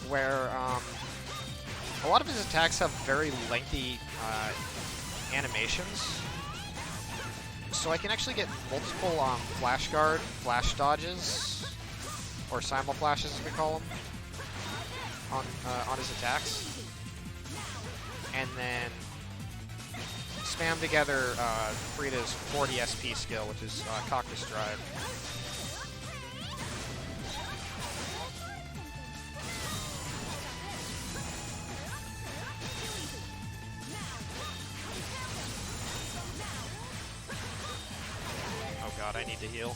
S2: where a lot of his attacks have very lengthy animations. So I can actually get multiple flash guard, flash dodges, or simul flashes as we call them, on his attacks. And then spam together Frida's 40 SP skill, which is Cactus Drive. Oh god, I need to heal.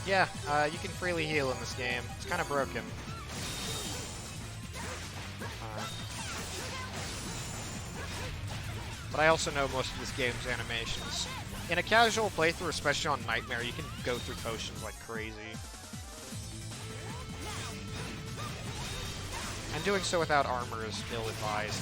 S2: Yeah, you can freely heal in this game. It's kind of broken. But I also know most of this game's animations. In a casual playthrough, especially on Nightmare, you can go through potions like crazy. And doing so without armor is ill-advised.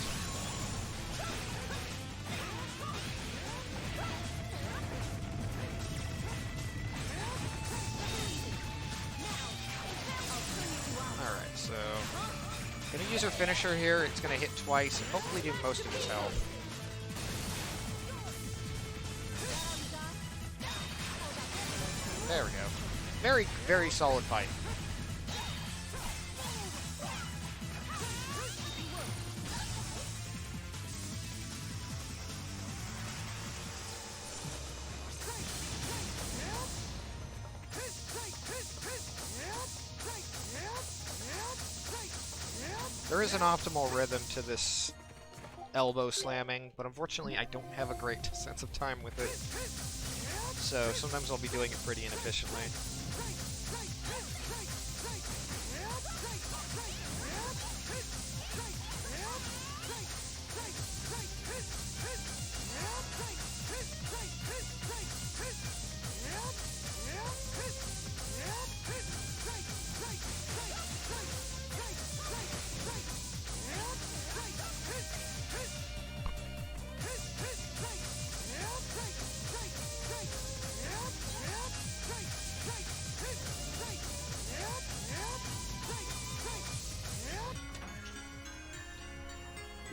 S2: Alright, so... gonna use her finisher here. It's gonna hit twice and hopefully do most of his health. There we go. Very, very solid fight. There is an optimal rhythm to this elbow slamming, but unfortunately I don't have a great sense of time with it. So sometimes I'll be doing it pretty inefficiently.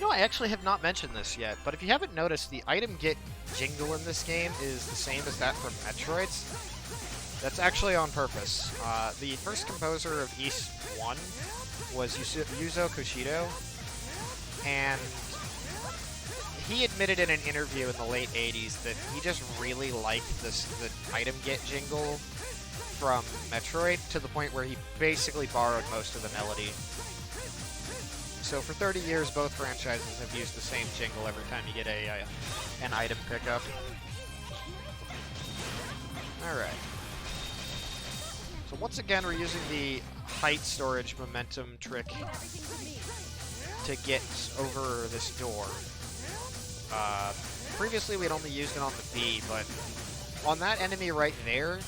S2: I actually have not mentioned this yet, but if you haven't noticed, the item get jingle in this game is the same as that from Metroid's. That's actually on purpose. The first composer of Ys 1 was Yuzo Koshido, and he admitted in an interview in the late 80s that he just really liked the item get jingle from Metroid to the point where he basically borrowed most of the melody. So for 30 years, both franchises have used the same jingle every time you get an item pickup. Alright. So once again, we're using the height storage momentum trick to get over this door. Previously, we'd only used it on the B, but on that enemy right there,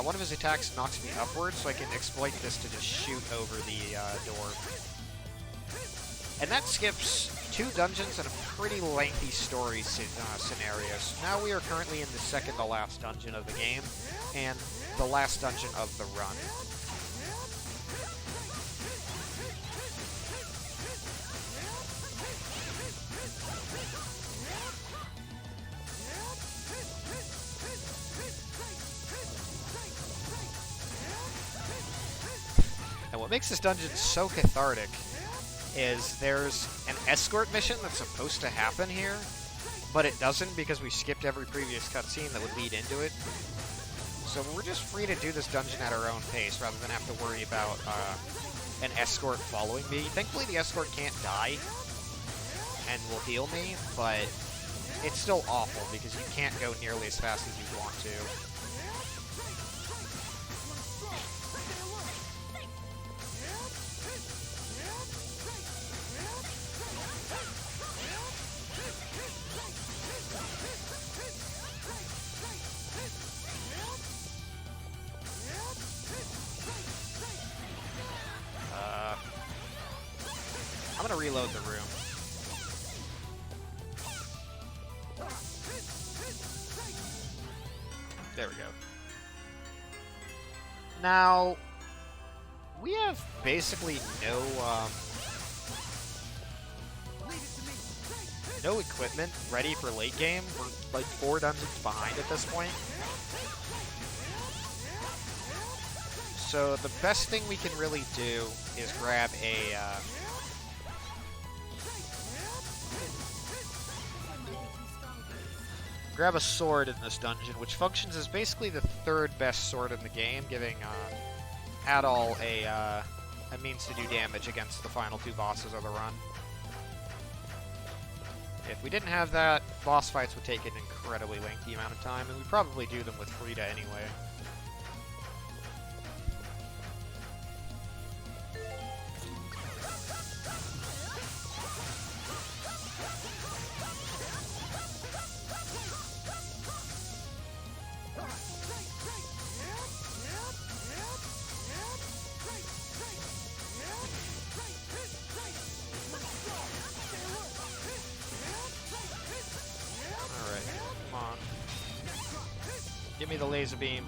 S2: one of his attacks knocks me upwards, so I can exploit this to just shoot over the door. And that skips 2 dungeons and a pretty lengthy story scenario. So now we are currently in the second to last dungeon of the game, and the last dungeon of the run. And what makes this dungeon so cathartic is there's an escort mission that's supposed to happen here, but it doesn't because we skipped every previous cutscene that would lead into it. So we're just free to do this dungeon at our own pace rather than have to worry about an escort following me. Thankfully the escort can't die and will heal me, but it's still awful because you can't go nearly as fast as you want to. I'm gonna reload the room. There we go. Now, we have basically no, no equipment ready for late game. We're like 4 dungeons behind at this point. So the best thing we can really do is grab a sword in this dungeon, which functions as basically the 3rd best sword in the game, giving Adol a means to do damage against the final 2 bosses of the run. If we didn't have that, boss fights would take an incredibly lengthy amount of time, and we'd probably do them with Frida anyway. Give me the laser beam.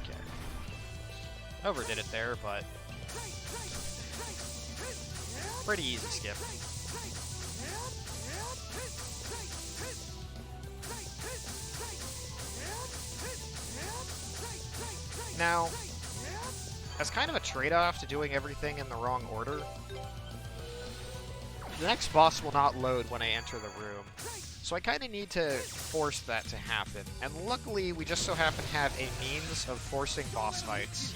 S2: Okay. Overdid it there, but pretty easy skip. Now, as kind of a trade-off to doing everything in the wrong order, the next boss will not load when I enter the room. So I kind of need to force that to happen. And luckily, we just so happen to have a means of forcing boss fights.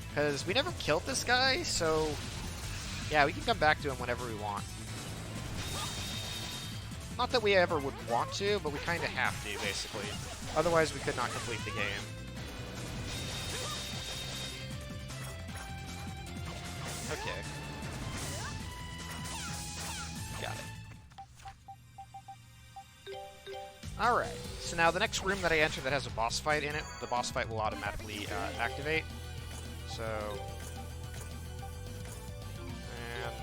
S2: Because we never killed this guy, so yeah, we can come back to him whenever we want. Not that we ever would want to, but we kind of have to, basically. Otherwise, we could not complete the game. Okay. Got it. Alright, so now the next room that I enter that has a boss fight in it, the boss fight will automatically activate. So... and...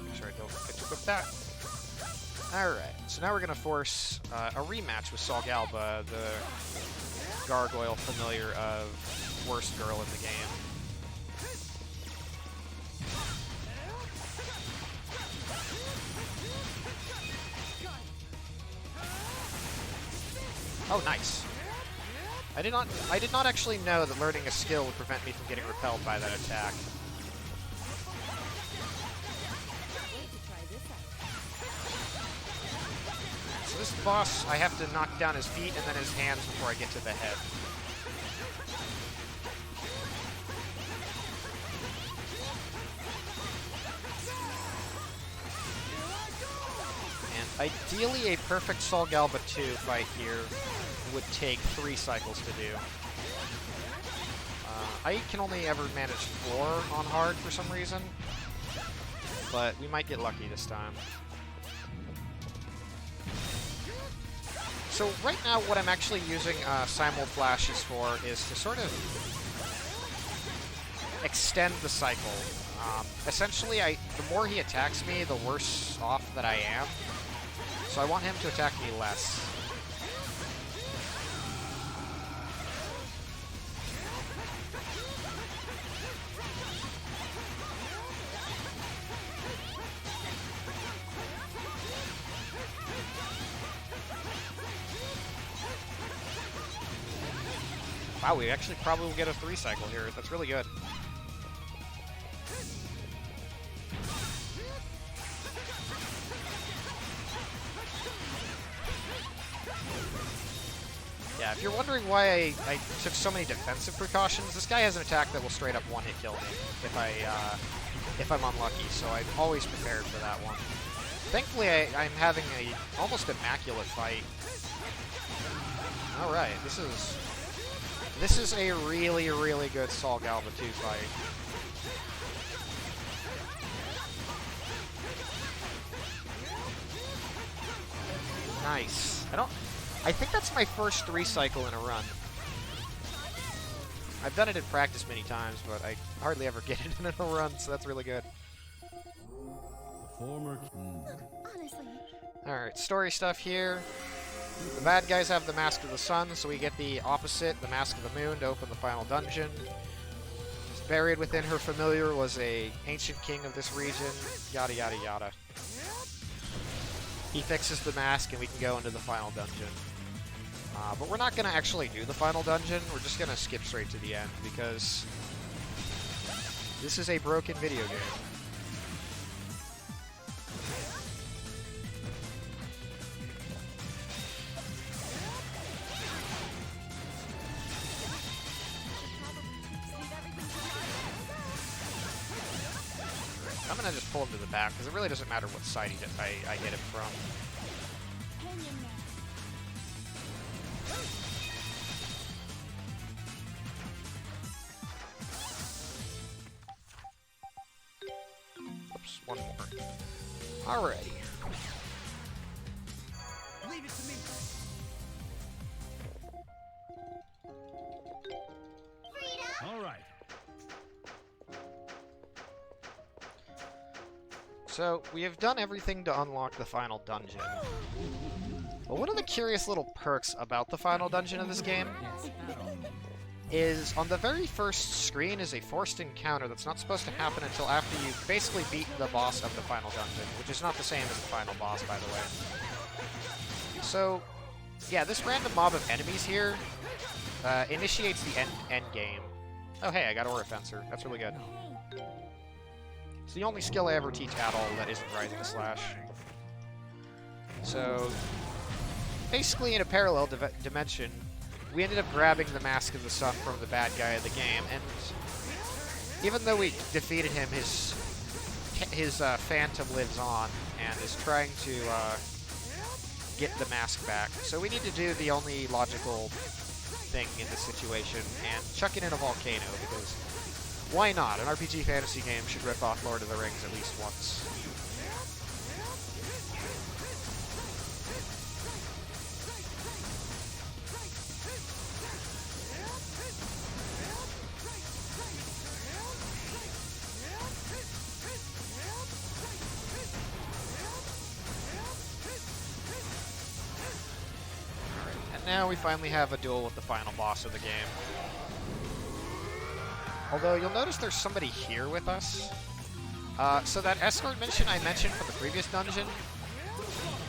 S2: make sure I don't get to equip that. Alright, so now we're going to force a rematch with Solgalba, the gargoyle familiar of worst girl in the game. Oh, nice. I did not actually know that learning a skill would prevent me from getting repelled by that attack. So this boss, I have to knock down his feet and then his hands before I get to the head. Ideally, a perfect Solgalba 2 fight here would take 3 cycles to do. I can only ever manage 4 on hard for some reason, but we might get lucky this time. So right now, what I'm actually using Simul Flashes for is to sort of extend the cycle. Essentially, the more he attacks me, the worse off that I am. So I want him to attack me less. Wow, we actually probably will get a 3 cycle here. That's really good. Yeah, if you're wondering why I took so many defensive precautions, this guy has an attack that will straight up one-hit kill me if I'm unlucky, so I'm always prepared for that one. Thankfully, I'm having a almost immaculate fight. All right, this is a really, really good Solgalba 2 fight. Nice. I think that's my first 3 cycle in a run. I've done it in practice many times, but I hardly ever get it in a run, so that's really good.
S3: Honestly.
S2: Alright, story stuff here. The bad guys have the Mask of the Sun, so we get the opposite, the Mask of the Moon, to open the final dungeon. buried within her familiar was a ancient king of this region, yada yada yada. He fixes the mask and we can go into the final dungeon. But we're not going to actually do the final dungeon, we're just going to skip straight to the end because this is a broken video game. I'm gonna just pull him to the back, because it really doesn't matter what side I hit him from. Oops, one more. Alrighty.
S1: Leave it to me. All right.
S2: So, we have done everything to unlock the final dungeon. But one of the curious little perks about the final dungeon of this game is on the very first screen is a forced encounter that's not supposed to happen until after you've basically beaten the boss of the final dungeon, which is not the same as the final boss, by the way. So, yeah, this random mob of enemies here initiates the end game. Oh hey, I got Aura Fencer. That's really good. It's the only skill I ever teach at all that isn't Rising Slash. So, basically in a parallel dimension, we ended up grabbing the Mask of the Sun from the bad guy of the game, and even though we defeated him, his phantom lives on and is trying to get the mask back. So we need to do the only logical thing in this situation and chuck it in a volcano, because why not? An RPG fantasy game should rip off Lord of the Rings at least once. Now we finally have a duel with the final boss of the game. Although you'll notice there's somebody here with us. So that escort mission I mentioned from the previous dungeon,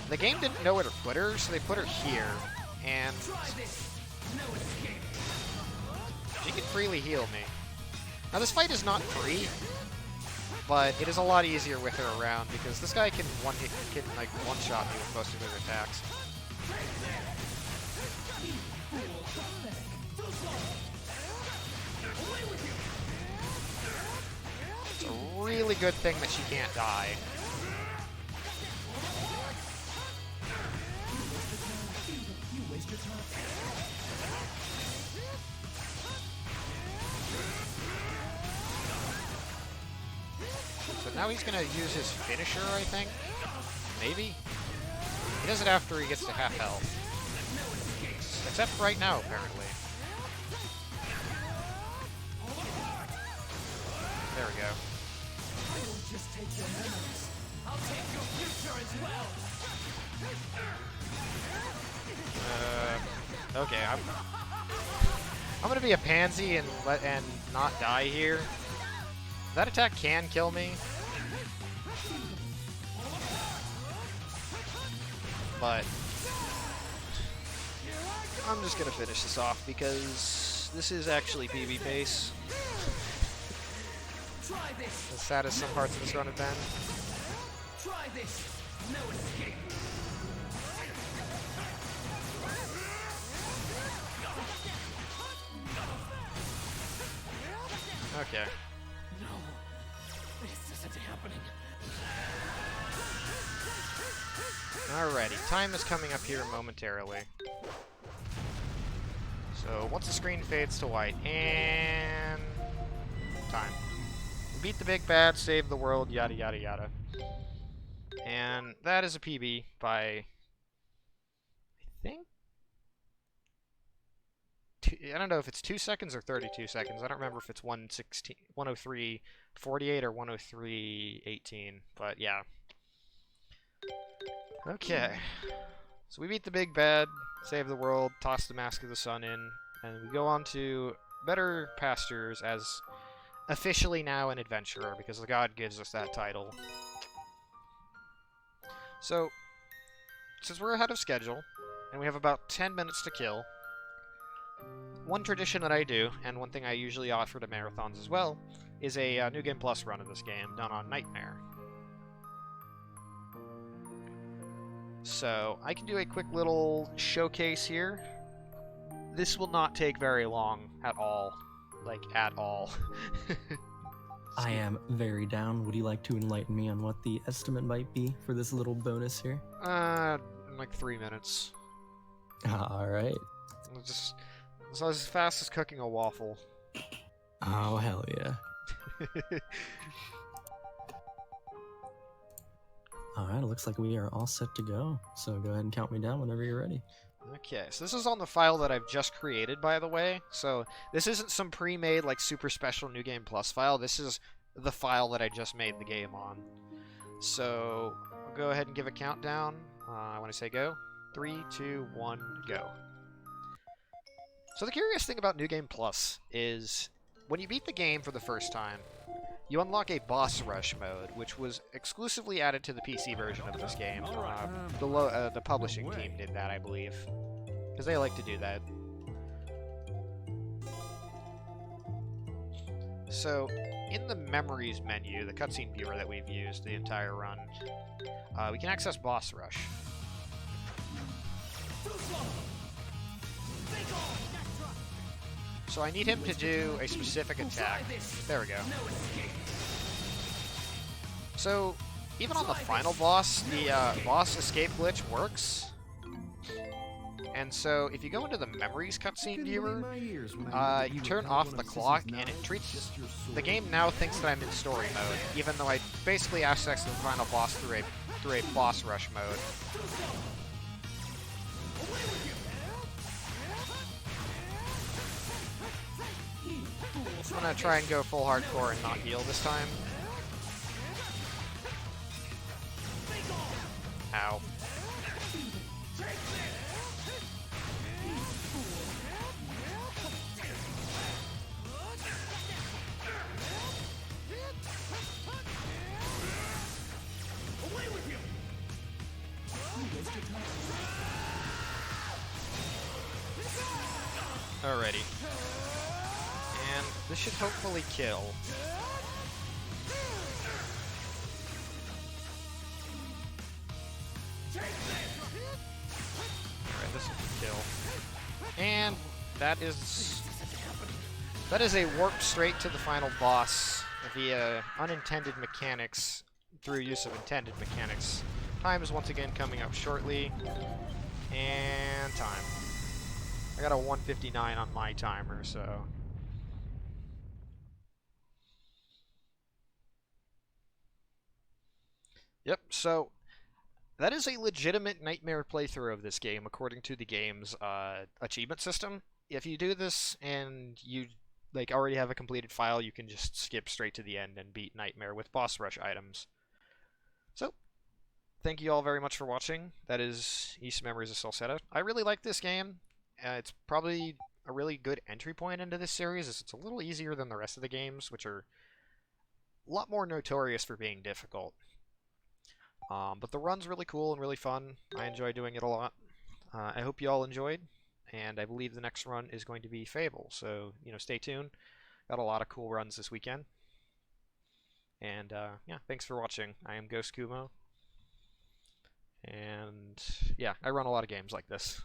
S2: the game didn't know where to put her, so they put her here. And she can freely heal me. Now this fight is not free, but it is a lot easier with her around because this guy can one-shot me with most of his attacks. It's a really good thing that she can't die. So now he's gonna use his finisher, I think? Maybe? He does it after he gets to half health. Except right now, apparently. There we go.
S1: Just take your memories. I'll take your future as well.
S2: Okay, I'm gonna be a pansy and not die here. That attack can kill me, but I'm just gonna finish this off because this is actually PB pace. As sad as some parts of this run have been.
S1: Try this. No escape.
S2: Okay.
S1: No. This isn't happening.
S2: Alrighty, time is coming up here momentarily. So once the screen fades to white, and time. We beat the big bad, saved the world, yada yada yada. And that is a PB by, I think, I don't know if it's 2 seconds or 32 seconds. I don't remember if it's 103.48 or 103.18, but yeah. Okay. So we beat the big bad, save the world, toss the Mask of the Sun in, and we go on to better pastures as officially now an adventurer, because the god gives us that title. So, since we're ahead of schedule, and we have about 10 minutes to kill, one tradition that I do, and one thing I usually offer to marathons as well, is a New Game Plus run of this game done on Nightmare. So, I can do a quick little showcase here. This will not take very long at all. Like, at all.
S4: I am very down. Would you like to enlighten me on what the estimate might be for this little bonus here?
S2: In like 3 minutes.
S4: Alright.
S2: It's as fast as cooking a waffle.
S4: Oh, hell yeah. Alright, it looks like we are all set to go. So go ahead and count me down whenever you're ready.
S2: Okay, so this is on the file that I've just created, by the way. So this isn't some pre-made, like, super special New Game Plus file. This is the file that I just made the game on. So I'll go ahead and give a countdown. I want to say go. 3, 2, 1, go. So the curious thing about New Game Plus is when you beat the game for the first time, you unlock a boss rush mode, which was exclusively added to the PC version of this game. The publishing team did that, I believe, because they like to do that. So, in the Memories menu, the cutscene viewer that we've used the entire run, we can access boss rush. So I need him to do a specific attack. There we go. So, even on the final boss, the boss escape glitch works. And so, if you go into the Memories cutscene viewer, you turn off the clock, and it treats... The game now thinks that I'm in story mode, even though I basically accessed the final boss through a boss rush mode. I'm gonna try and go full hardcore and not heal this time. Ow. Alrighty. And this should hopefully kill. Alright, this should kill. And that is a warp straight to the final boss via unintended mechanics through use of intended mechanics. Time is once again coming up shortly. And time. I got a 1:59 on my timer, so... Yep, so that is a legitimate Nightmare playthrough of this game, according to the game's achievement system. If you do this and you already have a completed file, you can just skip straight to the end and beat Nightmare with boss rush items. So, thank you all very much for watching. That is East Memories of Celceta. I really like this game. It's probably a really good entry point into this series, as it's a little easier than the rest of the games, which are a lot more notorious for being difficult. But the run's really cool and really fun. I enjoy doing it a lot. I hope you all enjoyed, and I believe the next run is going to be Fable, so, stay tuned. Got a lot of cool runs this weekend. And, yeah, thanks for watching. I am GhostKumo. And, yeah, I run a lot of games like this.